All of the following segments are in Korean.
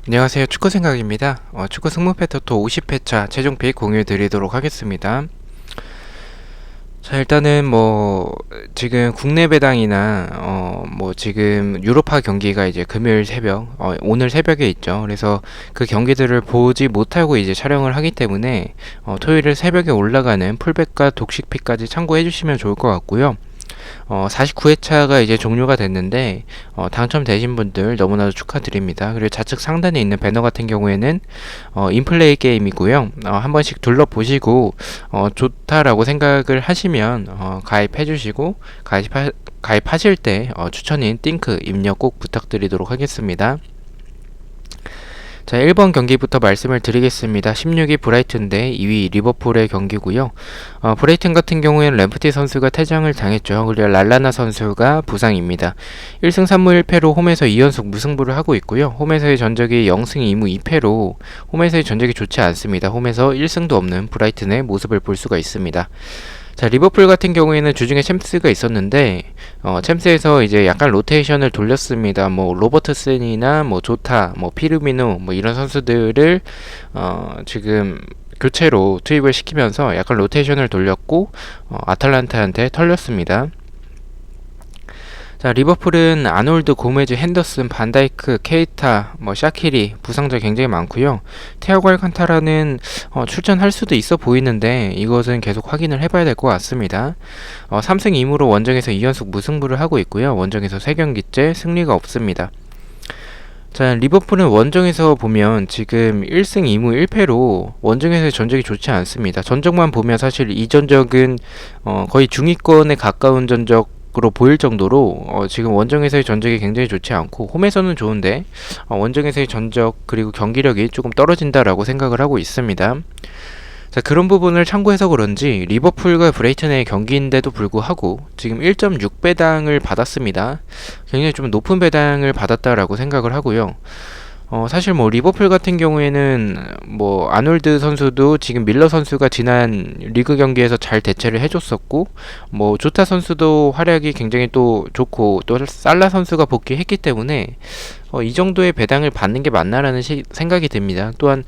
안녕하세요. 축구생각입니다. 축구 승무패터토 50회차 최종 픽 공유 드리도록 하겠습니다. 자, 일단은 지금 국내 배당이나 지금 유로파 경기가 이제 금요일 새벽, 오늘 새벽에 있죠. 그래서 그 경기들을 보지 못하고 이제 촬영을 하기 때문에 토요일 새벽에 올라가는 풀백과 독식픽까지 참고해 주시면 좋을 것 같고요. 49회차가 이제 종료가 됐는데 당첨되신 분들 너무나도 축하드립니다. 그리고 좌측 상단에 있는 배너 같은 경우에는 인플레이 게임이고요. 한 번씩 둘러보시고 좋다라고 생각을 하시면 가입해 주시고 가입하실 때 추천인 띵크 입력 꼭 부탁드리도록 하겠습니다. 자, 1번 경기부터 말씀을 드리겠습니다. 16위 브라이튼 대 2위 리버풀의 경기고요. 브라이튼 같은 경우에는 램프티 선수가 퇴장을 당했죠. 그리고 랄라나 선수가 부상입니다. 1승 3무 1패로 홈에서 2연속 무승부를 하고 있고요. 홈에서의 전적이 0승 2무 2패로 홈에서의 전적이 좋지 않습니다. 홈에서 1승도 없는 브라이튼의 모습을 볼 수가 있습니다. 자, 리버풀 같은 경우에는 주중에 챔스가 있었는데 챔스에서 이제 약간 로테이션을 돌렸습니다. 로버트슨이나 조타, 피르미노 이런 선수들을 지금 교체로 투입을 시키면서 약간 로테이션을 돌렸고 아탈란타한테 털렸습니다. 자, 리버풀은 아놀드, 고메즈, 핸더슨, 반다이크, 케이타, 샤키리 부상자 굉장히 많고요. 티아고 알칸타라는 출전할 수도 있어 보이는데 이것은 계속 확인을 해봐야 될 것 같습니다. 3승 2무로 원정에서 2연속 무승부를 하고 있고요. 원정에서 3경기째 승리가 없습니다. 자, 리버풀은 원정에서 보면 지금 1승 2무 1패로 원정에서의 전적이 좋지 않습니다. 전적만 보면 사실 이 전적은 거의 중위권에 가까운 전적으로 보일 정도로 지금 원정에서의 전적이 굉장히 좋지 않고 홈에서는 좋은데 원정에서의 전적 그리고 경기력이 조금 떨어진다라고 생각을 하고 있습니다. 자, 그런 부분을 참고해서 그런지 리버풀과 브레이튼의 경기인데도 불구하고 지금 1.6배당을 받았습니다. 굉장히 좀 높은 배당을 받았다라고 생각을 하고요. 사실 리버풀 같은 경우에는 아놀드 선수도 지금 밀러 선수가 지난 리그 경기에서 잘 대체를 해줬었고 조타 선수도 활약이 굉장히 또 좋고 또 살라 선수가 복귀했기 때문에 이 정도의 배당을 받는 게 맞나라는 생각이 듭니다. 또한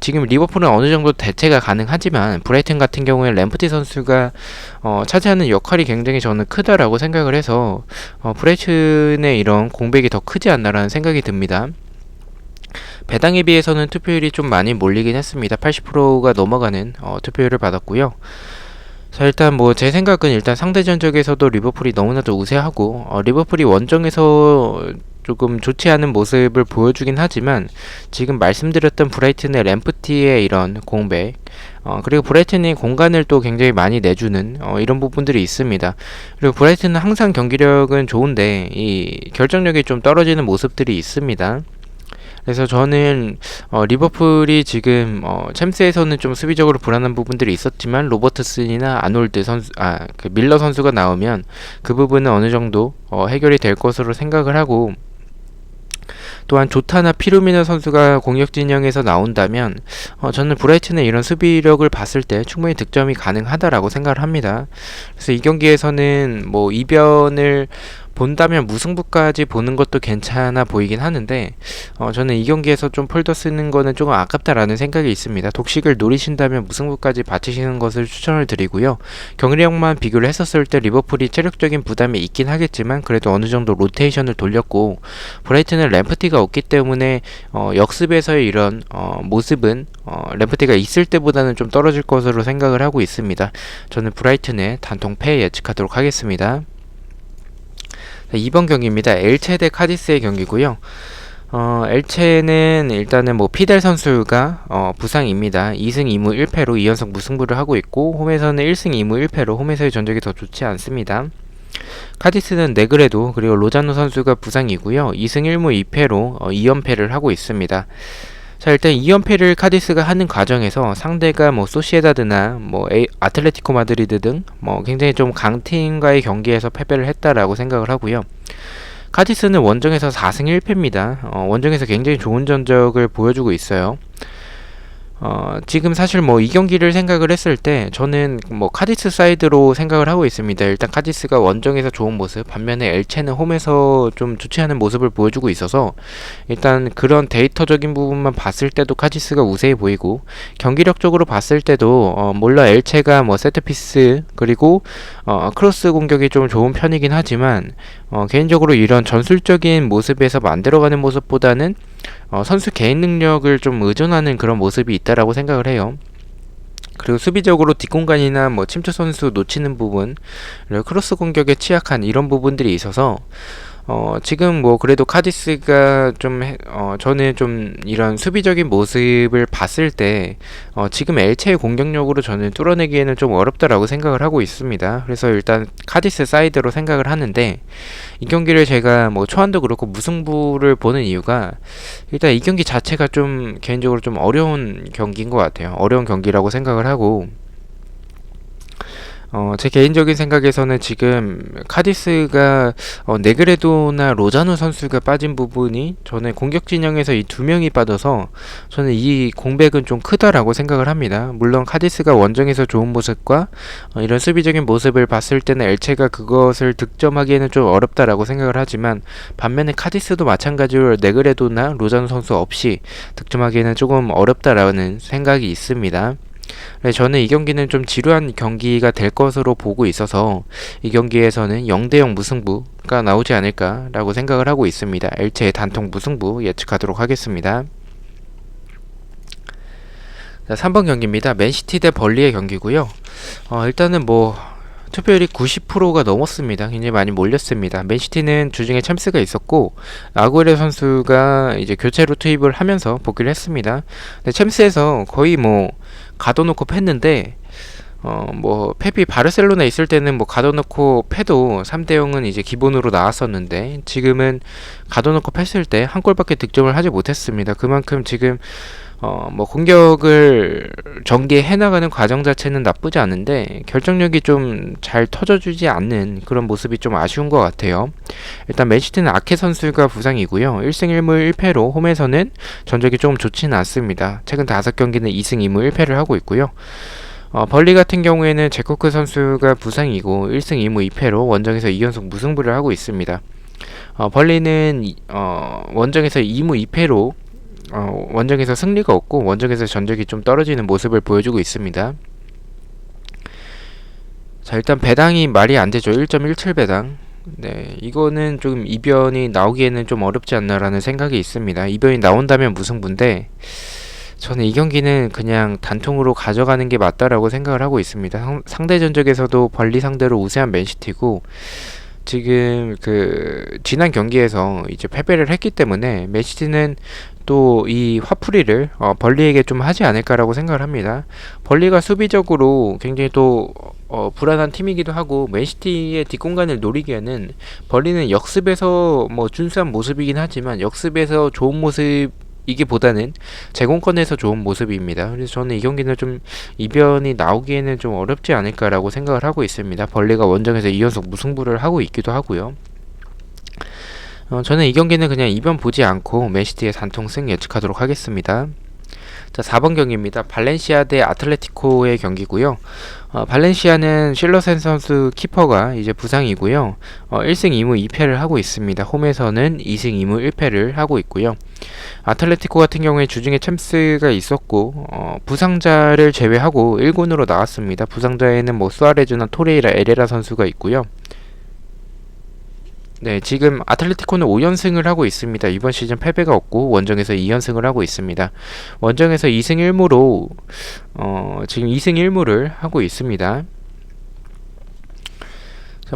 지금 리버풀은 어느 정도 대체가 가능하지만 브라이튼 같은 경우에 램프티 선수가 차지하는 역할이 굉장히 저는 크다라고 생각을 해서 브라이튼의 이런 공백이 더 크지 않나라는 생각이 듭니다. 배당에 비해서는 투표율이 좀 많이 몰리긴 했습니다. 80%가 넘어가는 투표율을 받았고요. 자, 일단 제 생각은 일단 상대 전적에서도 리버풀이 너무나도 우세하고 리버풀이 원정에서 조금 좋지 않은 모습을 보여주긴 하지만 지금 말씀드렸던 브라이튼의 램프티의 이런 공백 그리고 브라이튼이 공간을 또 굉장히 많이 내주는 이런 부분들이 있습니다. 그리고 브라이튼은 항상 경기력은 좋은데 이 결정력이 좀 떨어지는 모습들이 있습니다. 그래서 저는 리버풀이 지금 챔스에서는 좀 수비적으로 불안한 부분들이 있었지만 로버트슨이나 아놀드 선수, 그 밀러 선수가 나오면 그 부분은 어느 정도 해결이 될 것으로 생각을 하고 또한 조타나 피루미노 선수가 공격 진영에서 나온다면 저는 브라이튼의 이런 수비력을 봤을 때 충분히 득점이 가능하다라고 생각을 합니다. 그래서 이 경기에서는 이변을 본다면 무승부까지 보는 것도 괜찮아 보이긴 하는데 저는 이 경기에서 좀 폴더 쓰는 거는 조금 아깝다라는 생각이 있습니다. 독식을 노리신다면 무승부까지 바치시는 것을 추천을 드리고요. 경기력만 비교를 했었을 때 리버풀이 체력적인 부담이 있긴 하겠지만 그래도 어느 정도 로테이션을 돌렸고 브라이튼은 램프티가 없기 때문에 역습에서의 이런 모습은 램프티가 있을 때보다는 좀 떨어질 것으로 생각을 하고 있습니다. 저는 브라이튼의 단통 패 예측하도록 하겠습니다. 2번 경기입니다. 엘체 대 카디스의 경기고요. 엘체는 일단은 피델 선수가 부상입니다. 2승 2무 1패로 2연속 무승부를 하하고 있고 홈에서는 1승 2무 1패로 홈에서의 전적이 더 좋지 않습니다. 카디스는 네그레도 그리고 로자노 선수가 부상이고요. 2승 1무 2패로 2연패를 하고 있습니다. 자, 일단 2연패를 카디스가 하는 과정에서 상대가 소시에다드나 아틀레티코 마드리드 등 굉장히 좀 강팀과의 경기에서 패배를 했다라고 생각을 하고요. 카디스는 원정에서 4승 1패입니다. 원정에서 굉장히 좋은 전적을 보여주고 있어요. 지금 사실 뭐 이 경기를 생각을 했을 때 저는 뭐 카디스 사이드로 생각을 하고 있습니다. 일단 카디스가 원정에서 좋은 모습, 반면에 엘체는 홈에서 좀 좋지 않은 모습을 보여주고 있어서 일단 그런 데이터적인 부분만 봤을 때도 카디스가 우세해 보이고, 경기력적으로 봤을 때도 몰라 엘체가 뭐 세트피스 그리고 크로스 공격이 좀 좋은 편이긴 하지만 개인적으로 이런 전술적인 모습에서 만들어가는 모습보다는 선수 개인 능력을 좀 의존하는 그런 모습이 있다라고 생각을 해요. 그리고 수비적으로 뒷공간이나 뭐 침투 선수 놓치는 부분, 그리고 크로스 공격에 취약한 이런 부분들이 있어서 지금 뭐 그래도 카디스가 저는 좀 이런 수비적인 모습을 봤을 때 지금 엘체의 공격력으로 저는 뚫어내기에는 좀 어렵다라고 생각을 하고 있습니다. 그래서 일단 카디스 사이드로 생각을 하는데, 이 경기를 제가 뭐 초안도 그렇고 무승부를 보는 이유가 일단 이 경기 자체가 좀 개인적으로 좀 어려운 경기인 것 같아요. 어려운 경기라고 생각을 하고, 제 개인적인 생각에서는 지금 카디스가 네그레도나 로자노 선수가 빠진 부분이, 저는 공격 진영에서 이 두 명이 빠져서 저는 이 공백은 좀 크다라고 생각을 합니다. 물론 카디스가 원정에서 좋은 모습과 이런 수비적인 모습을 봤을 때는 엘체가 그것을 득점하기에는 좀 어렵다라고 생각을 하지만, 반면에 카디스도 마찬가지로 네그레도나 로자노 선수 없이 득점하기에는 조금 어렵다라는 생각이 있습니다. 네, 저는 이 경기는 좀 지루한 경기가 될 것으로 보고 있어서 이 경기에서는 0대0 무승부가 나오지 않을까라고 생각을 하고 있습니다. 엘체의 단통 무승부 예측하도록 하겠습니다. 자, 3번 경기입니다. 맨시티 대 벌리의 경기고요. 일단은 뭐 투표율이 90%가 넘었습니다. 굉장히 많이 몰렸습니다. 맨시티는 주중에 챔스가 있었고 아구에로 선수가 이제 교체로 투입을 하면서 복귀를 했습니다. 근데 챔스에서 거의 뭐 가둬놓고 팼는데, 뭐 펩이 바르셀로나 있을 때는 뭐 가둬놓고 패도 3대0은 이제 기본으로 나왔었는데, 지금은 가둬놓고 팼을 때 한 골밖에 득점을 하지 못했습니다. 그만큼 지금 뭐 공격을 전개해 나가는 과정 자체는 나쁘지 않은데 결정력이 좀 잘 터져주지 않는 그런 모습이 좀 아쉬운 것 같아요. 일단 맨시티는 아케 선수가 부상이고요. 1승 1무 1패로 홈에서는 전적이 조금 좋지는 않습니다. 최근 5경기는 2승 2무 1패를 하고 있고요. 벌리 같은 경우에는 제코크 선수가 부상이고 1승 2무 2패로 원정에서 2연속 무승부를 하고 있습니다. 벌리는 원정에서 2무 2패로 원정에서 승리가 없고 원정에서 전적이 좀 떨어지는 모습을 보여주고 있습니다. 자, 일단 배당이 말이 안 되죠. 1.17 배당. 네, 이거는 좀 이변이 나오기에는 좀 어렵지 않나라는 생각이 있습니다. 이변이 나온다면 무승부인데 저는 이 경기는 그냥 단통으로 가져가는 게 맞다라고 생각을 하고 있습니다. 상대 전적에서도 벌리 상대로 우세한 맨시티고, 지금 그 지난 경기에서 이제 패배를 했기 때문에 맨시티는 또 이 화풀이를 벌리에게 좀 하지 않을까라고 생각을 합니다. 벌리가 수비적으로 굉장히 또 불안한 팀이기도 하고, 맨시티의 뒷공간을 노리기에는 벌리는 역습에서 뭐 준수한 모습이긴 하지만 역습에서 좋은 모습이기보다는 제공권에서 좋은 모습입니다. 그래서 저는 이 경기는 좀 이변이 나오기에는 좀 어렵지 않을까라고 생각을 하고 있습니다. 벌리가 원정에서 2연속 무승부를 하고 있기도 하고요. 저는 이 경기는 그냥 이변 보지 않고 맨시티의 단통승 예측하도록 하겠습니다. 자, 4번 경기입니다. 발렌시아 대 아틀레티코의 경기고요. 발렌시아는 실러센 선수 키퍼가 이제 부상이고요. 1승 2무 2패를 하고 있습니다. 홈에서는 2승 2무 1패를 하고 있고요. 아틀레티코 같은 경우에 주중에 챔스가 있었고 부상자를 제외하고 1군으로 나왔습니다. 부상자에는 뭐 수아레즈나 토레이라, 에레라 선수가 있고요. 네, 지금 아틀레티코는 5연승을 하고 있습니다. 이번 시즌 패배가 없고 원정에서 2연승을 하고 있습니다. 원정에서 2승 1무로 지금 2승 1무를 하고 있습니다.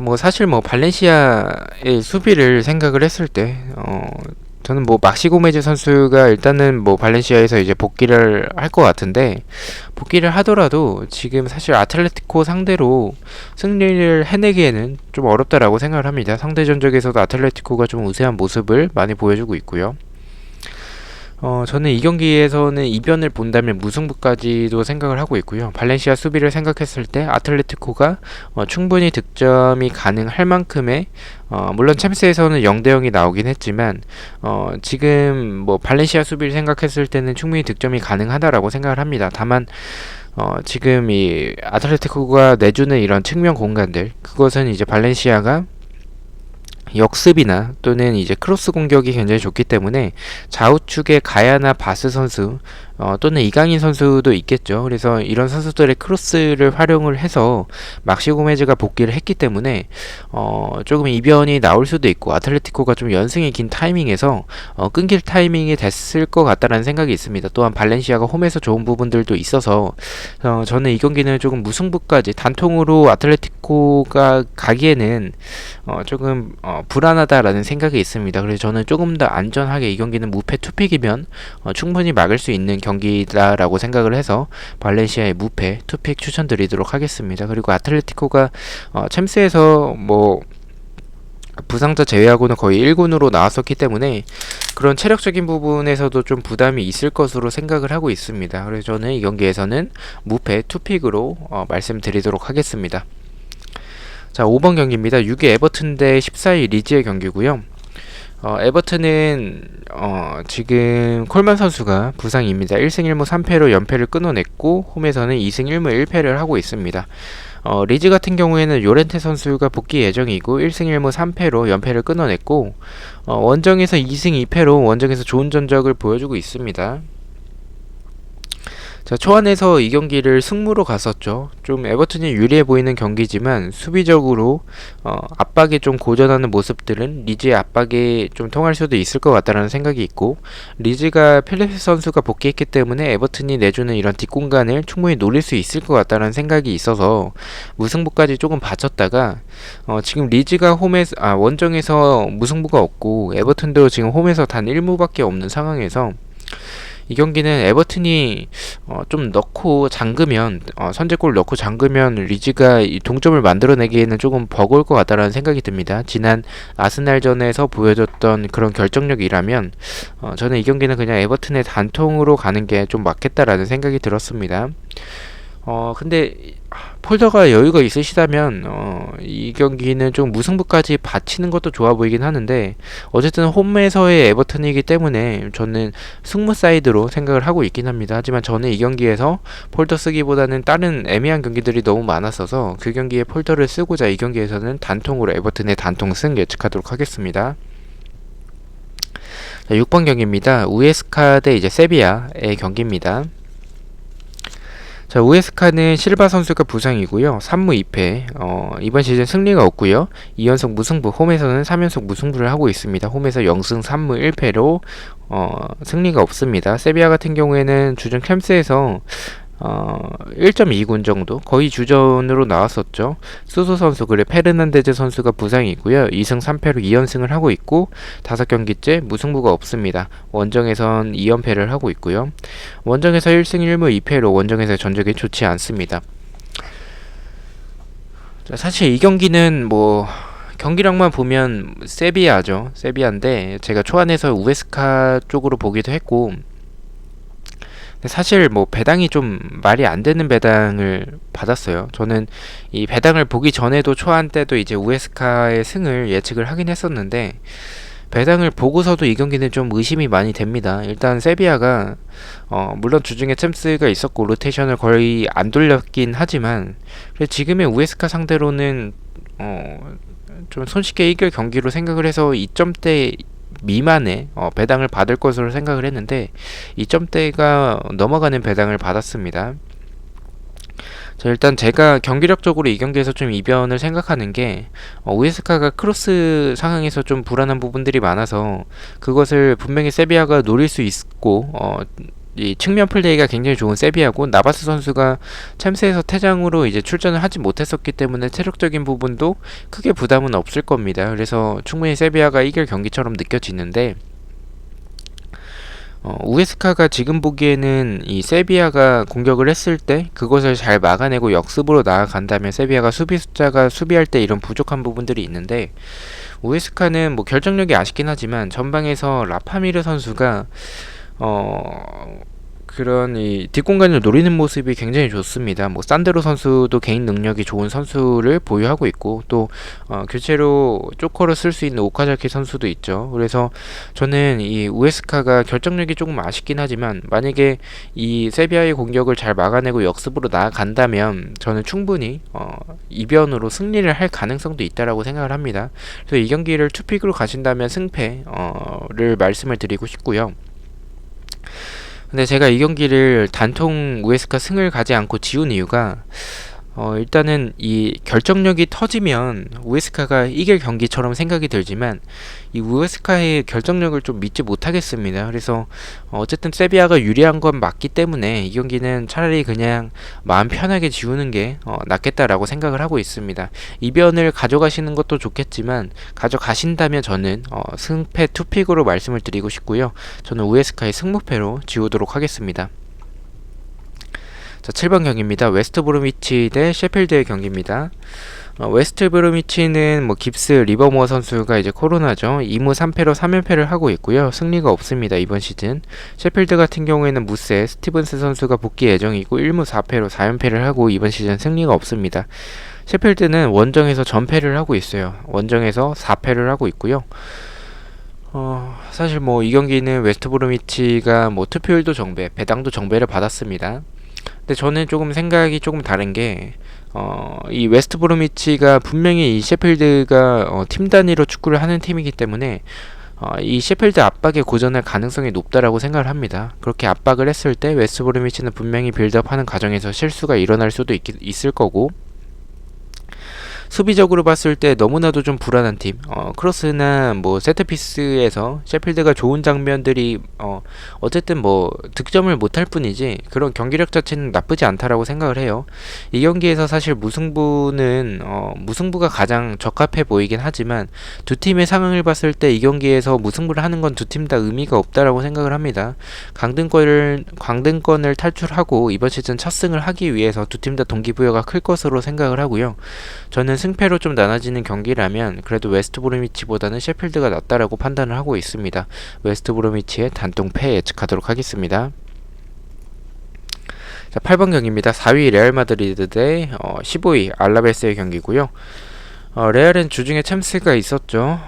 뭐 사실 뭐 발렌시아의 수비를 생각을 했을 때 저는 뭐 막시 고메즈 선수가 일단은 뭐 발렌시아에서 이제 복귀를 할 것 같은데, 복귀를 하더라도 지금 사실 아틀레티코 상대로 승리를 해내기에는 좀 어렵다라고 생각을 합니다. 상대 전적에서도 아틀레티코가 좀 우세한 모습을 많이 보여주고 있고요. 저는 이 경기에서는 이변을 본다면 무승부까지도 생각을 하고 있고요. 발렌시아 수비를 생각했을 때 아틀레티코가 충분히 득점이 가능할 만큼의 물론 챔스에서는 0대 0이 나오긴 했지만 지금 뭐 발렌시아 수비를 생각했을 때는 충분히 득점이 가능하다라고 생각을 합니다. 다만 지금 이 아틀레티코가 내주는 이런 측면 공간들 그것은 이제 발렌시아가 역습이나 또는 이제 크로스 공격이 굉장히 좋기 때문에 좌우측에 가야나 바스 선수 또는 이강인 선수도 있겠죠. 그래서 이런 선수들의 크로스를 활용을 해서 막시 고메즈가 복귀를 했기 때문에 조금 이변이 나올 수도 있고 아틀레티코가 좀 연승이 긴 타이밍에서 끊길 타이밍이 됐을 것 같다라는 생각이 있습니다. 또한 발렌시아가 홈에서 좋은 부분들도 있어서 저는 이 경기는 조금 무승부까지 단통으로 아틀레티코가 가기에는 조금 불안하다라는 생각이 있습니다. 그래서 저는 조금 더 안전하게 이 경기는 무패 투픽이면 충분히 막을 수 있는 경기다라고 생각을 해서 발렌시아의 무패 투픽 추천드리도록 하겠습니다. 그리고 아틀레티코가 챔스에서 뭐 부상자 제외하고는 거의 1군으로 나왔었기 때문에 그런 체력적인 부분에서도 좀 부담이 있을 것으로 생각을 하고 있습니다. 그래서 저는 이 경기에서는 무패 투픽으로 말씀드리도록 하겠습니다. 자, 5번 경기입니다. 6위 에버튼 대 14위 리즈의 경기고요. 에버튼은 지금 콜만 선수가 부상입니다. 1승 1무 3패로 연패를 끊어냈고 홈에서는 2승 1무 1패를 하고 있습니다. 리즈 같은 경우에는 요렌테 선수가 복귀 예정이고 1승 1무 3패로 연패를 끊어냈고 원정에서 2승 2패로 원정에서 좋은 전적을 보여주고 있습니다. 자, 초안에서 이 경기를 승무로 갔었죠. 좀 에버튼이 유리해 보이는 경기지만 수비적으로 압박에 좀 고전하는 모습들은 리즈의 압박에 좀 통할 수도 있을 것 같다는 생각이 있고 리즈가 필립스 선수가 복귀했기 때문에 에버튼이 내주는 이런 뒷공간을 충분히 노릴 수 있을 것 같다는 생각이 있어서 무승부까지 조금 받쳤다가 지금 리즈가 원정에서 무승부가 없고 에버튼도 지금 홈에서 단 1무밖에 없는 상황에서 이 경기는 에버튼이 좀 넣고 잠그면 선제골 넣고 잠그면 리즈가 이 동점을 만들어내기에는 조금 버거울 것 같다라는 생각이 듭니다. 지난 아스날전에서 보여줬던 그런 결정력이라면 저는 이 경기는 그냥 에버튼의 단통으로 가는 게 좀 맞겠다라는 생각이 들었습니다. 근데 폴더가 여유가 있으시다면 이 경기는 좀 무승부까지 바치는 것도 좋아 보이긴 하는데 어쨌든 홈에서의 에버튼이기 때문에 저는 승무 사이드로 생각을 하고 있긴 합니다. 하지만 저는 이 경기에서 폴더 쓰기보다는 다른 애매한 경기들이 너무 많았어서 그 경기에 폴더를 쓰고자 이 경기에서는 단통으로 에버튼의 단통 승 예측하도록 하겠습니다. 자, 6번 경기입니다. 우에스카 대 이제 세비야의 경기입니다. 자, 우에스카는 실바 선수가 부상이고요. 3무 2패. 이번 시즌 승리가 없고요. 2연속 무승부, 홈에서는 3연속 무승부를 하고 있습니다. 홈에서 0승 3무 1패로 승리가 없습니다. 세비야 같은 경우에는 주전 캠스에서 1.2군 정도 거의 주전으로 나왔었죠. 수소 선수 그리고 페르난데즈 선수가 부상이고요. 2승 3패로 2연승을 하고 있고 5경기째 무승부가 없습니다. 원정에선 2연패를 하고 있고요. 원정에서 1승 1무 2패로 원정에서 전적이 좋지 않습니다. 자, 사실 이 경기는 뭐 경기력만 보면 세비야죠. 세비야인데 제가 초안에서 우에스카 쪽으로 보기도 했고 사실 뭐 배당이 좀 말이 안 되는 배당을 받았어요. 저는 이 배당을 보기 전에도 초안 때도 이제 우에스카의 승을 예측을 하긴 했었는데 배당을 보고서도 이 경기는 좀 의심이 많이 됩니다. 일단 세비야가 물론 주중에 챔스가 있었고 로테이션을 거의 안 돌렸긴 하지만 지금의 우에스카 상대로는 좀 손쉽게 이길 경기로 생각을 해서 2점대 미만의 배당을 받을 것으로 생각을 했는데 2점대가 넘어가는 배당을 받았습니다. 자, 일단 제가 경기력적으로 이 경기에서 좀 이변을 생각하는 게 우에스카가 크로스 상황에서 좀 불안한 부분들이 많아서 그것을 분명히 세비야가 노릴 수 있고 이 측면 플레이가 굉장히 좋은 세비야고 나바스 선수가 챔스에서 퇴장으로 이제 출전을 하지 못했었기 때문에 체력적인 부분도 크게 부담은 없을 겁니다. 그래서 충분히 세비야가 이길 경기처럼 느껴지는데 우에스카가 지금 보기에는 이 세비야가 공격을 했을 때 그것을 잘 막아내고 역습으로 나아간다면 세비야가 수비 숫자가 수비할 때 이런 부족한 부분들이 있는데 우에스카는 뭐 결정력이 아쉽긴 하지만 전방에서 라파미르 선수가 어, 그런 이 뒷공간을 노리는 모습이 굉장히 좋습니다. 뭐 산드로 선수도 개인 능력이 좋은 선수를 보유하고 있고 또 교체로 조커를 쓸 수 있는 오카자키 선수도 있죠. 그래서 저는 이 우에스카가 결정력이 조금 아쉽긴 하지만 만약에 이 세비야의 공격을 잘 막아내고 역습으로 나아간다면 저는 충분히 이변으로 승리를 할 가능성도 있다라고 생각을 합니다. 그래서 이 경기를 투픽으로 가신다면 승패를 말씀을 드리고 싶고요. 근데 제가 이 경기를 단통 우에스카 승을 가지 않고 지운 이유가 일단은 이 결정력이 터지면 우에스카가 이길 경기처럼 생각이 들지만 이 우에스카의 결정력을 좀 믿지 못하겠습니다. 그래서 어쨌든 세비야가 유리한 건 맞기 때문에 이 경기는 차라리 그냥 마음 편하게 지우는 게 낫겠다라고 생각을 하고 있습니다. 이변을 가져가시는 것도 좋겠지만 가져가신다면 저는 승패 투픽으로 말씀을 드리고 싶고요. 저는 우에스카의 승무패로 지우도록 하겠습니다. 자, 7번 경기입니다. 웨스트 브로미치 대 셰필드의 경기입니다. 웨스트 브로미치는 뭐 깁스, 리버모어 선수가 이제 코로나죠. 2무 3패로 3연패를 하고 있고요. 승리가 없습니다. 이번 시즌. 셰필드 같은 경우에는 무세, 스티븐스 선수가 복귀 예정이고 1무 4패로 4연패를 하고 이번 시즌 승리가 없습니다. 셰필드는 원정에서 전패를 하고 있어요. 원정에서 4패를 하고 있고요. 사실 뭐 이 경기는 웨스트 브로미치가 뭐 투표율도 정배, 배당도 정배를 받았습니다. 근데 저는 조금 생각이 조금 다른 게, 이 웨스트 브로미치가 분명히 이 셰필드가 팀 단위로 축구를 하는 팀이기 때문에 이 셰필드 압박에 고전할 가능성이 높다라고 생각을 합니다. 그렇게 압박을 했을 때 웨스트 브로미치는 분명히 빌드업하는 과정에서 실수가 일어날 수도 있을 거고, 수비적으로 봤을 때 너무나도 좀 불안한 팀. 크로스나 뭐 세트피스에서 셰필드가 좋은 장면들이 어쨌든 뭐 득점을 못할 뿐이지 그런 경기력 자체는 나쁘지 않다라고 생각을 해요. 이 경기에서 사실 무승부가 가장 적합해 보이긴 하지만 두 팀의 상황을 봤을 때 이 경기에서 무승부를 하는 건 두 팀 다 의미가 없다라고 생각을 합니다. 강등권을 탈출하고 이번 시즌 첫 승을 하기 위해서 두 팀 다 동기부여가 클 것으로 생각을 하고요. 저는 승패로 좀 나눠지는 경기라면 그래도 웨스트 브로미치보다는 셰필드가 낫다라고 판단을 하고 있습니다. 웨스트 브로미치의 단통패 예측하도록 하겠습니다. 자, 8번 경기입니다. 4위 레알 마드리드 대 15위 알라베스의 경기고요. 레알은 주중에 챔스가 있었죠.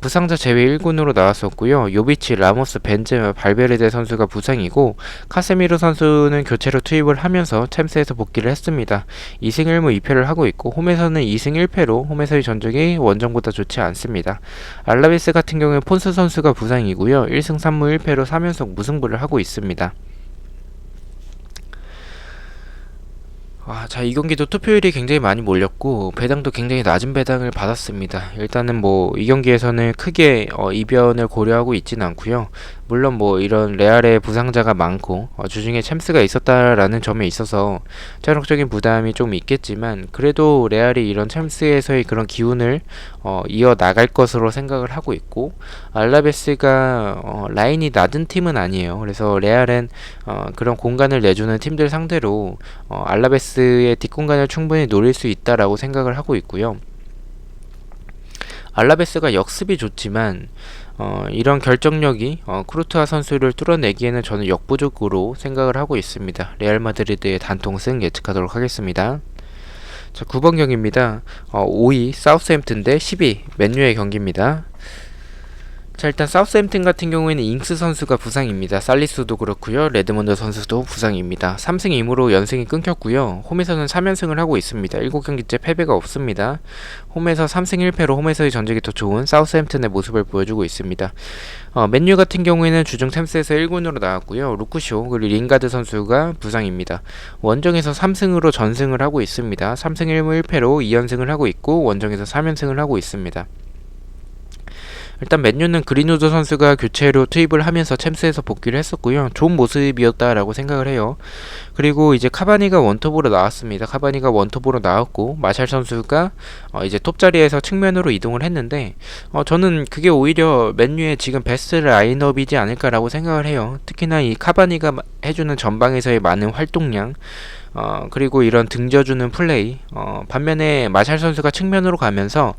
부상자 제외 1군으로 나왔었고요. 요비치, 라모스, 벤제마, 발베르데 선수가 부상이고 카세미르 선수는 교체로 투입을 하면서 챔스에서 복귀를 했습니다. 2승 1무 2패를 하고 있고 홈에서는 2승 1패로 홈에서의 전적이 원정보다 좋지 않습니다. 알라베스 같은 경우는 폰스 선수가 부상이고요. 1승 3무 1패로 3연속 무승부를 하고 있습니다. 자, 이 경기도 투표율이 굉장히 많이 몰렸고 배당도 굉장히 낮은 배당을 받았습니다. 일단은 뭐 이 경기에서는 크게 이변을 고려하고 있지는 않고요. 물론 뭐 이런 레알의 부상자가 많고 주중에 챔스가 있었다라는 점에 있어서 체력적인 부담이 좀 있겠지만 그래도 레알이 이런 챔스에서의 그런 기운을 이어 나갈 것으로 생각을 하고 있고 알라베스가 라인이 낮은 팀은 아니에요. 그래서 레알은 그런 공간을 내주는 팀들 상대로 알라베스의 뒷공간을 충분히 노릴 수 있다라고 생각을 하고 있고요. 알라베스가 역습이 좋지만 이런 결정력이 쿠르투아 선수를 뚫어내기에는 저는 역부족으로 생각을 하고 있습니다. 레알 마드리드의 단통승 예측하도록 하겠습니다. 자, 9번 경기입니다. 5위 사우스햄튼 대 10위 맨유의 경기입니다. 자, 일단 사우스햄튼 같은 경우에는 잉스 선수가 부상입니다. 살리수도 그렇고요. 레드먼드 선수도 부상입니다. 3승 2무로 연승이 끊겼고요. 홈에서는 3연승을 하고 있습니다. 7경기째 패배가 없습니다. 홈에서 3승 1패로 홈에서의 전적이 더 좋은 사우스햄튼의 모습을 보여주고 있습니다. 맨유 같은 경우에는 주중 템스에서 1군으로 나왔고요. 루크쇼 그리고 링가드 선수가 부상입니다. 원정에서 3승으로 전승을 하고 있습니다. 3승 1무 1패로 2연승을 하고 있고 원정에서 3연승을 하고 있습니다. 일단 맨유는 그린우드 선수가 교체로 투입을 하면서 챔스에서 복귀를 했었고요. 좋은 모습이었다라고 생각을 해요. 그리고 이제 카바니가 원톱으로 나왔습니다. 카바니가 원톱으로 나왔고 마샬 선수가 이제 톱 자리에서 측면으로 이동을 했는데 저는 그게 오히려 맨유의 지금 베스트 라인업이지 않을까라고 생각을 해요. 특히나 이 카바니가 해주는 전방에서의 많은 활동량 그리고 이런 등져주는 플레이 반면에 마샬 선수가 측면으로 가면서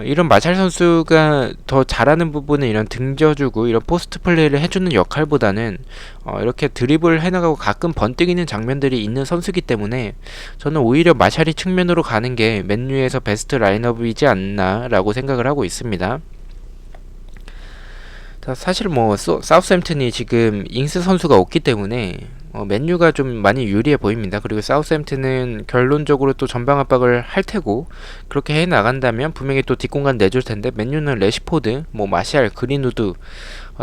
이런 마샬 선수가 더 잘하는 부분은 이런 등져주고 이런 포스트 플레이를 해주는 역할보다는 이렇게 드리블 해나가고 가끔 번뜩이는 장면들이 있는 선수이기 때문에 저는 오히려 마샬이 측면으로 가는 게 맨유에서 베스트 라인업이지 않나라고 생각을 하고 있습니다. 사실 뭐 사우스햄튼이 지금 잉스 선수가 없기 때문에 맨유가 좀 많이 유리해 보입니다. 그리고 사우스햄튼은 결론적으로 또 전방 압박을 할 테고 그렇게 해 나간다면 분명히 또 뒷공간 내줄 텐데 맨유는 레시포드, 뭐 마샬, 그린우드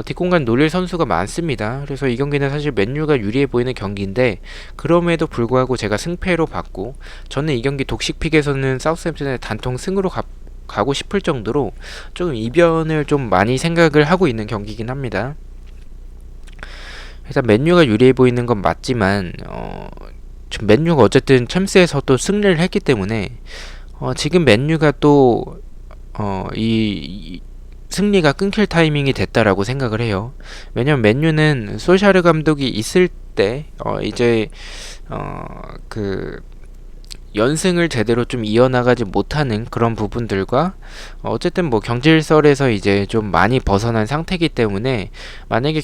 뒷공간 노릴 선수가 많습니다. 그래서 이 경기는 사실 맨유가 유리해 보이는 경기인데 그럼에도 불구하고 제가 승패로 봤고 저는 이 경기 독식픽에서는 사우스햄튼의 단통 승으로 가고 싶을 정도로 좀 이변을 좀 많이 생각을 하고 있는 경기긴 합니다. 일단 맨유가 유리해 보이는 건 맞지만 지금 맨유가 어쨌든 챔스에서 또 승리를 했기 때문에 지금 맨유가 또 이 승리가 끊길 타이밍이 됐다라고 생각을 해요. 왜냐면 맨유는 솔샤르 감독이 있을 때 이제 그 연승을 제대로 좀 이어나가지 못하는 그런 부분들과 어쨌든 뭐 경질설에서 이제 좀 많이 벗어난 상태이기 때문에 만약에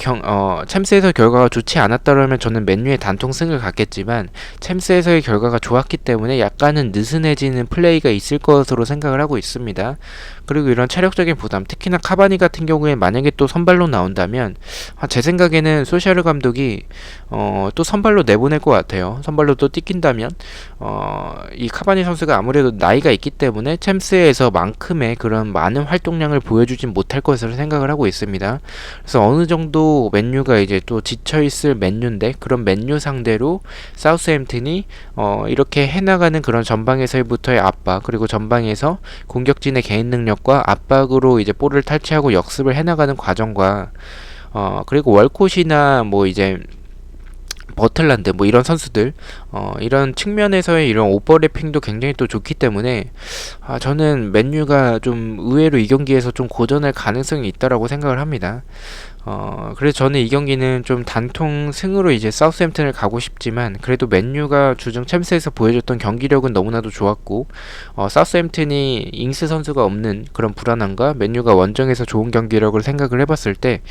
챔스에서 결과가 좋지 않았다면 저는 맨유의 단통승을 갖겠지만 챔스에서의 결과가 좋았기 때문에 약간은 느슨해지는 플레이가 있을 것으로 생각을 하고 있습니다. 그리고 이런 체력적인 부담, 특히나 카바니 같은 경우에 만약에 또 선발로 나온다면 제 생각에는 소샤르 감독이 또 선발로 내보낼 것 같아요. 선발로 또 뛰긴다면 이 카바니 선수가 아무래도 나이가 있기 때문에 챔스에서만큼의 그런 많은 활동량을 보여주진 못할 것으로 생각을 하고 있습니다. 그래서 어느 정도 맨유가 이제 또 지쳐있을 맨유인데 그런 맨유 상대로 사우스햄튼이 이렇게 해나가는 그런 전방에서부터의 압박, 그리고 전방에서 공격진의 개인 능력과 압박으로 이제 볼을 탈취하고 역습을 해나가는 과정과 그리고 월콧이나 뭐 이제 버틀란드 뭐 이런 선수들 이런 측면에서의 이런 오버래핑도 굉장히 또 좋기 때문에 저는 맨유가 좀 의외로 이 경기에서 좀 고전할 가능성이 있다라고 생각을 합니다. 그래서 저는 이 경기는 좀 단통 승으로 이제 사우스햄튼을 가고 싶지만 그래도 맨유가 주중 챔스에서 보여줬던 경기력은 너무나도 좋았고 사우스햄튼이 잉스 선수가 없는 그런 불안함과 맨유가 원정에서 좋은 경기력을 생각을 해봤을 때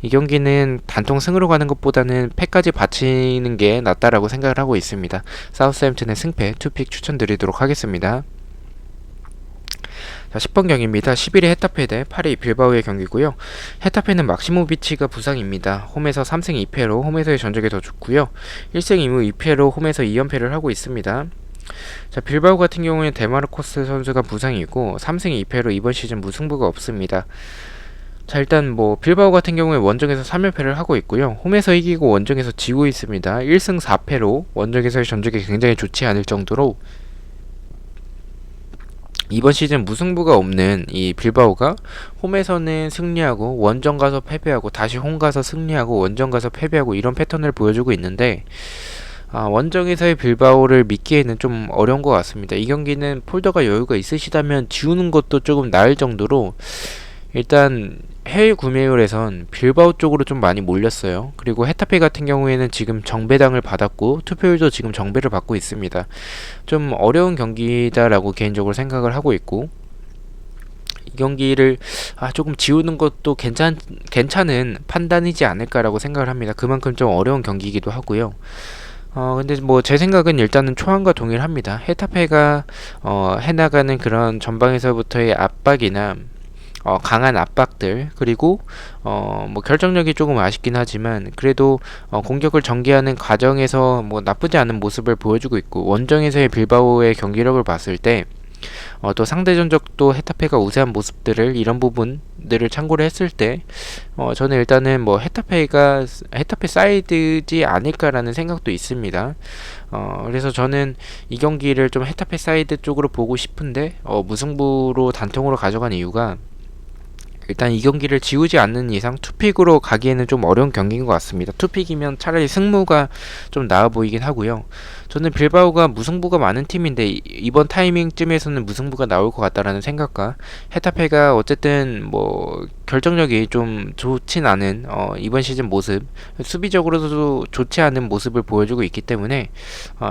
이 경기는 단통 승으로 가는 것보다는 패까지 바치는 게 낫다라고 생각을 하고 있습니다. 사우스햄튼의 승패 투픽 추천드리도록 하겠습니다. 자, 10번 경기입니다. 11위 헤타페 대 8위 빌바오의 경기고요. 헤타페는 막시모비치가 부상입니다. 홈에서 3승 2패로 홈에서의 전적이 더 좋고요. 1승 2무 2패로 홈에서 2연패를 하고 있습니다. 자, 빌바오 같은 경우에는 데마르코스 선수가 부상이고 3승 2패로 이번 시즌 무승부가 없습니다. 자, 일단 뭐 빌바오 같은 경우에 원정에서 3연패를 하고 있고요. 홈에서 이기고 원정에서 지고 있습니다. 1승 4패로 원정에서의 전적이 굉장히 좋지 않을 정도로 이번 시즌 무승부가 없는 이 빌바오가 홈에서는 승리하고 원정 가서 패배하고 다시 홈 가서 승리하고 원정 가서 패배하고 이런 패턴을 보여주고 있는데 원정에서의 빌바오를 믿기에는 좀 어려운 것 같습니다. 이 경기는 폴더가 여유가 있으시다면 지우는 것도 조금 나을 정도로 일단 해외 구매율에선 빌바오 쪽으로 좀 많이 몰렸어요. 그리고 헤타페 같은 경우에는 지금 정배당을 받았고 투표율도 지금 정배를 받고 있습니다. 좀 어려운 경기다라고 개인적으로 생각을 하고 있고 이 경기를 조금 지우는 것도 괜찮은 판단이지 않을까라고 생각을 합니다. 그만큼 좀 어려운 경기이기도 하고요. 근데 뭐 제 생각은 일단은 초안과 동일합니다. 헤타페가 해나가는 그런 전방에서부터의 압박이나 강한 압박들 그리고 뭐 결정력이 조금 아쉽긴 하지만 그래도 공격을 전개하는 과정에서 뭐 나쁘지 않은 모습을 보여주고 있고 원정에서의 빌바오의 경기력을 봤을 때 또 상대 전적도 헤타페가 우세한 모습들을 이런 부분들을 참고를 했을 때 저는 일단은 뭐 헤타페 사이드지 않을까라는 생각도 있습니다. 그래서 저는 이 경기를 좀 헤타페 사이드 쪽으로 보고 싶은데 무승부로 단통으로 가져간 이유가 일단 이 경기를 지우지 않는 이상 투픽으로 가기에는 좀 어려운 경기인 것 같습니다. 투픽이면 차라리 승무가 좀 나아 보이긴 하고요. 저는 빌바오가 무승부가 많은 팀인데 이번 타이밍쯤에서는 무승부가 나올 것 같다라는 생각과 헤타페가 어쨌든 뭐 결정력이 좀 좋진 않은 이번 시즌 모습, 수비적으로도 좋지 않은 모습을 보여주고 있기 때문에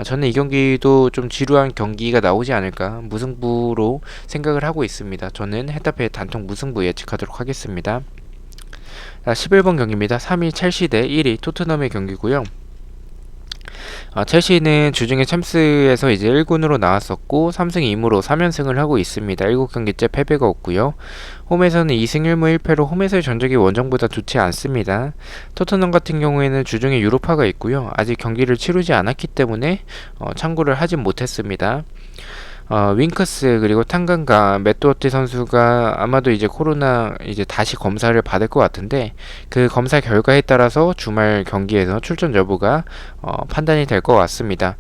저는 이 경기도 좀 지루한 경기가 나오지 않을까, 무승부로 생각을 하고 있습니다. 저는 헤타페의 단통 무승부 예측하도록 하겠습니다. 11번 경기입니다. 3위 첼시 대 1위 토트넘의 경기고요. 첼시는 주중에 챔스에서 이제 1군으로 나왔었고 3승 2무로 3연승을 하고 있습니다. 7경기째 패배가 없고요. 홈에서는 2승 1무 1패로 홈에서의 전적이 원정보다 좋지 않습니다. 토트넘 같은 경우에는 주중에 유로파가 있고요. 아직 경기를 치르지 않았기 때문에 참고를 하진 못했습니다. 윙크스 그리고 탄간과 매트워트 선수가 아마도 이제 코로나 이제 다시 검사를 받을 것 같은데, 그 검사 결과에 따라서 주말 경기에서 출전 여부가 판단이 될 것 같습니다.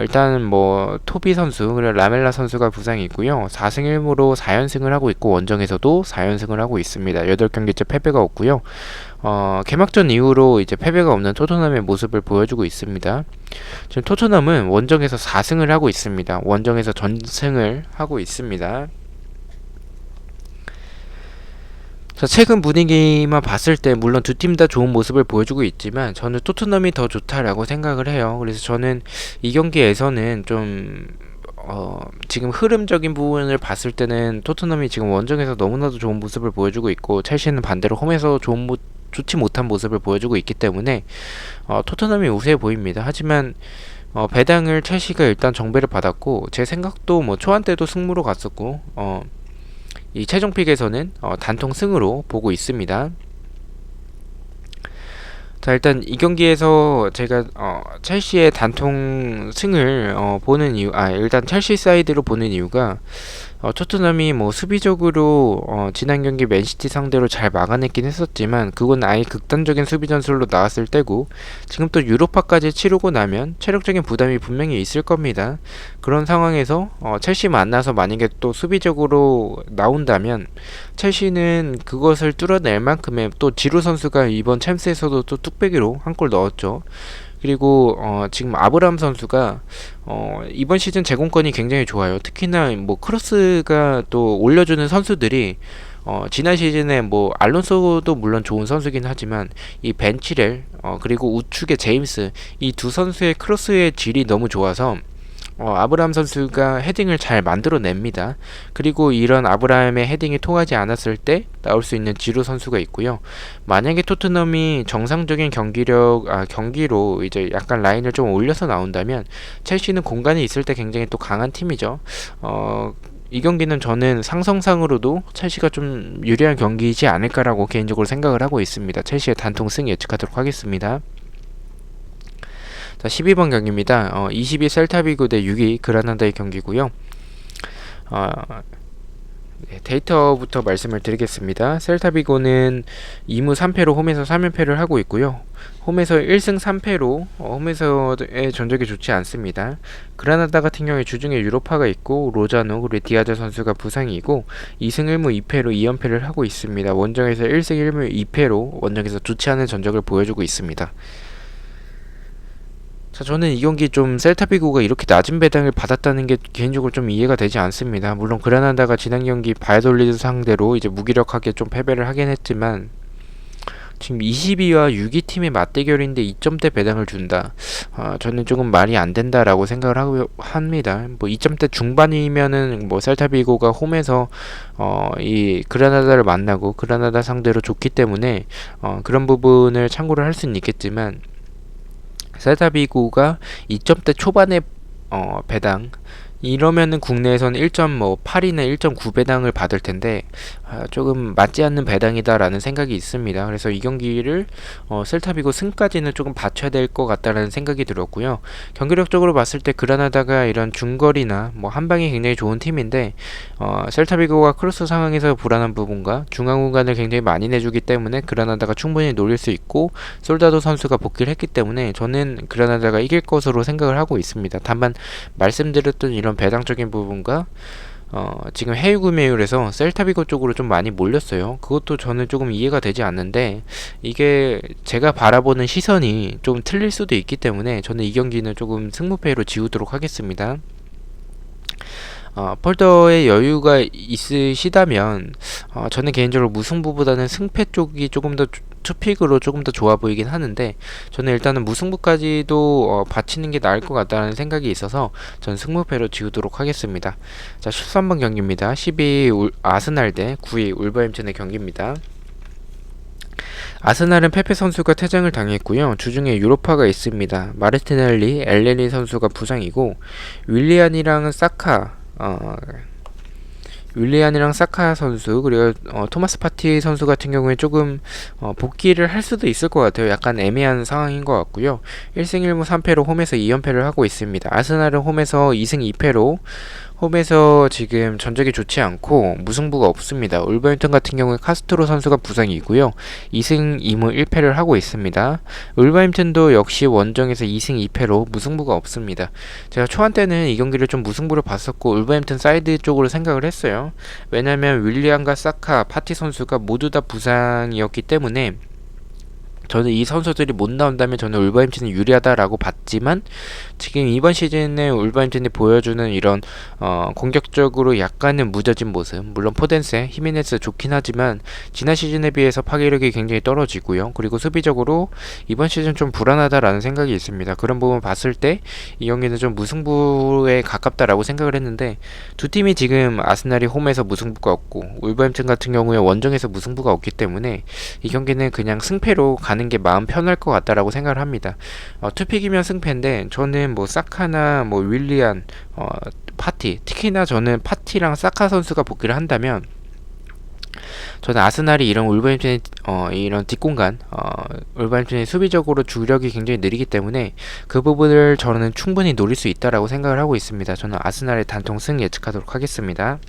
일단 뭐 토비 선수 그리고 라멜라 선수가 부상이 있고요. 4승 1무로 4연승을 하고 있고 원정에서도 4연승을 하고 있습니다. 8경기째 패배가 없고요. 개막전 이후로 이제 패배가 없는 토트넘의 모습을 보여주고 있습니다. 지금 토트넘은 원정에서 4승을 하고 있습니다. 원정에서 전승을 하고 있습니다. 자, 최근 분위기만 봤을 때 물론 두 팀 다 좋은 모습을 보여주고 있지만 저는 토트넘이 더 좋다라고 생각을 해요. 그래서 저는 이 경기에서는 좀 지금 흐름적인 부분을 봤을 때는 토트넘이 지금 원정에서 너무나도 좋은 모습을 보여주고 있고 첼시는 반대로 홈에서 좋지 못한 모습을 보여주고 있기 때문에 토트넘이 우세해 보입니다. 하지만 배당을 첼시가 일단 정배를 받았고, 제 생각도 뭐 초반 때도 승무로 갔었고 이 최종픽에서는 단통 승으로 보고 있습니다. 자, 일단 이 경기에서 제가 첼시의 단통 승을 보는 이유, 일단 첼시 사이드로 보는 이유가 토트넘이 뭐 수비적으로 지난 경기 맨시티 상대로 잘 막아냈긴 했었지만 그건 아예 극단적인 수비 전술로 나왔을 때고, 지금 또 유로파까지 치르고 나면 체력적인 부담이 분명히 있을 겁니다. 그런 상황에서 첼시 만나서 만약에 또 수비적으로 나온다면 첼시는 그것을 뚫어낼 만큼의, 또 지루 선수가 이번 챔스에서도 또 뚝배기로 한 골 넣었죠. 그리고 지금 아브람 선수가 이번 시즌 제공권이 굉장히 좋아요. 특히나 뭐 크로스가 또 올려주는 선수들이 지난 시즌에 뭐 알론소도 물론 좋은 선수긴 하지만 이 벤치렐 그리고 우측의 제임스, 이 두 선수의 크로스의 질이 너무 좋아서 아브라함 선수가 헤딩을 잘 만들어냅니다. 그리고 이런 아브라함의 헤딩이 통하지 않았을 때 나올 수 있는 지루 선수가 있고요. 만약에 토트넘이 정상적인 경기로 이제 약간 라인을 좀 올려서 나온다면 첼시는 공간이 있을 때 굉장히 또 강한 팀이죠. 이 경기는 저는 상성상으로도 첼시가 좀 유리한 경기이지 않을까라고 개인적으로 생각을 하고 있습니다. 첼시의 단통 승 예측하도록 하겠습니다. 자, 12번 경기입니다. 22 셀타비고 대 6위 그라나다의 경기고요. 데이터부터 말씀을 드리겠습니다. 셀타비고는 2무 3패로 홈에서 3연패를 하고 있고요. 홈에서 1승 3패로 홈에서의 전적이 좋지 않습니다. 그라나다 같은 경우에 주중에 유로파가 있고 로자노 그리고 디아즈 선수가 부상이고 2승 1무 2패로 2연패를 하고 있습니다. 원정에서 1승 1무 2패로 원정에서 좋지 않은 전적을 보여주고 있습니다. 자, 저는 이 경기 좀 셀타비고가 이렇게 낮은 배당을 받았다는 게 개인적으로 좀 이해가 되지 않습니다. 물론 그라나다가 지난 경기 바이돌리드 상대로 이제 무기력하게 좀 패배를 하긴 했지만 지금 22와 6위 팀의 맞대결인데 2점대 배당을 준다. 저는 조금 말이 안 된다라고 생각을 합니다. 뭐 2점대 중반이면은 뭐 셀타비고가 홈에서 이 그라나다를 만나고 그라나다 상대로 좋기 때문에 그런 부분을 참고를 할 수는 있겠지만 셀타비고가 2점대 초반의 배당, 이러면은 국내에서는 1.8이나 1.9 배당을 받을 텐데 조금 맞지 않는 배당이다라는 생각이 있습니다. 그래서 이 경기를 셀타비고 승까지는 조금 받쳐야 될 것 같다라는 생각이 들었고요. 경기력적으로 봤을 때 그라나다가 이런 중거리나 뭐 한방이 굉장히 좋은 팀인데 셀타비고가 크로스 상황에서 불안한 부분과 중앙 공간을 굉장히 많이 내주기 때문에 그라나다가 충분히 노릴 수 있고, 솔다도 선수가 복귀를 했기 때문에 저는 그라나다가 이길 것으로 생각을 하고 있습니다. 다만 말씀드렸던 이런 배당적인 부분과 지금 해외 구매율에서 셀타비고 쪽으로 좀 많이 몰렸어요. 그것도 저는 조금 이해가 되지 않는데, 이게 제가 바라보는 시선이 좀 틀릴 수도 있기 때문에 저는 이 경기는 조금 승무패로 지우도록 하겠습니다. 폴더에 여유가 있으시다면 저는 개인적으로 무승부보다는 승패 쪽이 조금 더 투픽으로 조금 더 좋아 보이긴 하는데, 저는 일단은 무승부까지도 바치는 게 나을 것 같다는 생각이 있어서 저는 승무패로 지우도록 하겠습니다. 자, 13번 경기입니다. 12위 아스날 대 9위 울버햄튼의 경기입니다. 아스날은 페페 선수가 퇴장을 당했고요. 주중에 유로파가 있습니다. 마르티넬리, 엘레니 선수가 부상이고, 윌리안이랑 사카 선수, 그리고 토마스 파티 선수 같은 경우에 조금 복귀를 할 수도 있을 것 같아요. 약간 애매한 상황인 것 같고요. 1승 1무 3패로 홈에서 2연패를 하고 있습니다. 아스날은 홈에서 2승 2패로 홈에서 지금 전적이 좋지 않고 무승부가 없습니다. 울버햄튼 같은 경우에 카스트로 선수가 부상이고요. 2승 2무 1패를 하고 있습니다. 울버햄튼도 역시 원정에서 2승 2패로 무승부가 없습니다. 제가 초반 때는 이 경기를 좀 무승부를 봤었고 울버햄튼 사이드 쪽으로 생각을 했어요. 왜냐면 윌리안과 사카, 파티 선수가 모두 다 부상이었기 때문에 저는 이 선수들이 못 나온다면 저는 울버햄튼이 유리하다라고 봤지만, 지금 이번 시즌에 울버햄튼이 보여주는 이런 공격적으로 약간은 무뎌진 모습, 물론 포덴세, 히메네스 좋긴 하지만 지난 시즌에 비해서 파괴력이 굉장히 떨어지고요. 그리고 수비적으로 이번 시즌 좀 불안하다라는 생각이 있습니다. 그런 부분 봤을 때 이 경기는 좀 무승부에 가깝다라고 생각을 했는데, 두 팀이 지금 아스날이 홈에서 무승부가 없고 울버햄튼 같은 경우에 원정에서 무승부가 없기 때문에 이 경기는 그냥 승패로 가는 게 마음 편할 것 같다라고 생각을 합니다. 투픽이면 승패인데 저는 뭐 사카나 뭐 윌리안, 파티, 특히나 저는 파티랑 사카 선수가 복귀를 한다면 저는 아스날이 이런 울버햄튼의 이런 뒷공간, 울버햄튼의 수비적으로 주력이 굉장히 느리기 때문에 그 부분을 저는 충분히 노릴 수 있다라고 생각을 하고 있습니다. 저는 아스날의 단통 승 예측하도록 하겠습니다.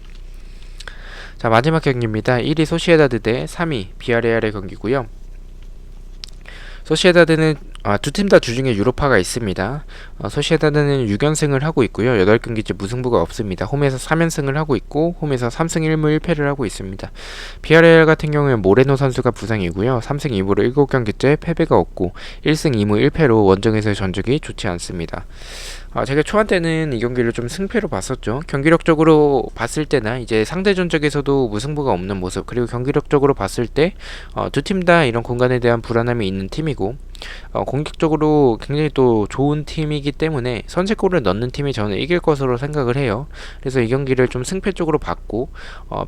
자, 마지막 경기입니다. 1위 소시에다드 대 3위 비아레알의 경기고요. 소시에다드는 두 팀 다 주중에 유로파가 있습니다. 소시에다드는 6연승을 하고 있고요. 8경기째 무승부가 없습니다. 홈에서 3연승을 하고 있고 홈에서 3승 1무 1패를 하고 있습니다. 비아레알 같은 경우에 모레노 선수가 부상이고요. 3승 2무로 7경기째 패배가 없고 1승 2무 1패로 원정에서의 전적이 좋지 않습니다. 제가 초반 때는 이 경기를 좀 승패로 봤었죠. 경기력적으로 봤을 때나 이제 상대 전적에서도 무승부가 없는 모습, 그리고 경기력적으로 봤을 때 두 팀 다 이런 공간에 대한 불안함이 있는 팀이고 공격적으로 굉장히 또 좋은 팀이기 때문에 선제골을 넣는 팀이 저는 이길 것으로 생각을 해요. 그래서 이 경기를 좀 승패 쪽으로 봤고,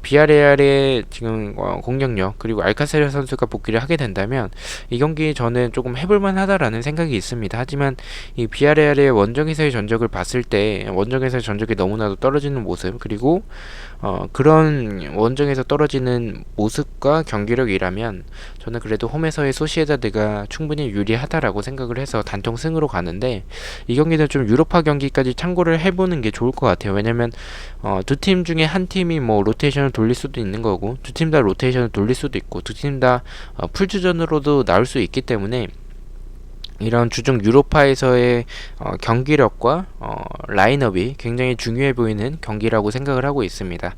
비아레알의 지금 공격력, 그리고 알카세르 선수가 복귀를 하게 된다면 이 경기 저는 조금 해볼만 하다라는 생각이 있습니다. 하지만 이 비아레알의 원정에서의 전적을 봤을 때 원정에서의 전적이 너무나도 떨어지는 모습, 그리고 그런 원정에서 떨어지는 모습과 경기력이라면 저는 그래도 홈에서의 소시에다드가 충분히 유리하다라고 생각을 해서 단통 승으로 가는데, 이 경기는 좀 유로파 경기까지 참고를 해보는 게 좋을 것 같아요. 왜냐면 두 팀 중에 한 팀이 뭐 로테이션을 돌릴 수도 있는 거고, 두 팀 다 로테이션을 돌릴 수도 있고, 두 팀 다 풀주전으로도 나올 수 있기 때문에 이런 주중 유로파에서의 경기력과 라인업이 굉장히 중요해 보이는 경기라고 생각을 하고 있습니다.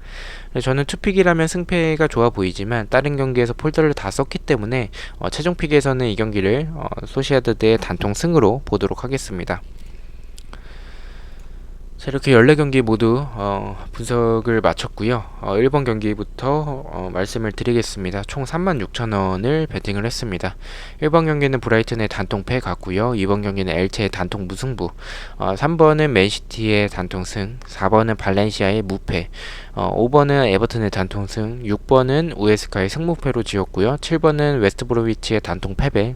저는 투픽이라면 승패가 좋아 보이지만 다른 경기에서 폴더를 다 썼기 때문에 최종 픽에서는 이 경기를 소시에다드의 단통 승으로 보도록 하겠습니다. 자, 이렇게 14경기 모두 분석을 마쳤고요. 1번 경기부터 말씀을 드리겠습니다. 총 36,000원을 베팅을 했습니다. 1번 경기는 브라이튼의 단통패 갔고요. 2번 경기는 엘체의 단통 무승부, 3번은 맨시티의 단통승, 4번은 발렌시아의 무패, 5번은 에버튼의 단통승, 6번은 우에스카의 승무패로 지었고요. 7번은 웨스트브로위치의 단통 패배,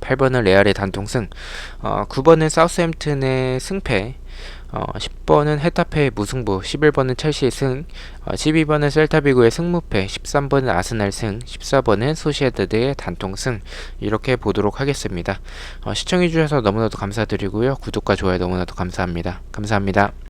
8번은 레알의 단통승, 9번은 사우스햄튼의 승패, 10번은 헤타페의 무승부, 11번은 첼시의 승, 12번은 셀타비고의 승무패, 13번은 아스날 승, 14번은 소시에다드의 단통승, 이렇게 보도록 하겠습니다. 시청해주셔서 너무나도 감사드리고요. 구독과 좋아요 너무나도 감사합니다. 감사합니다.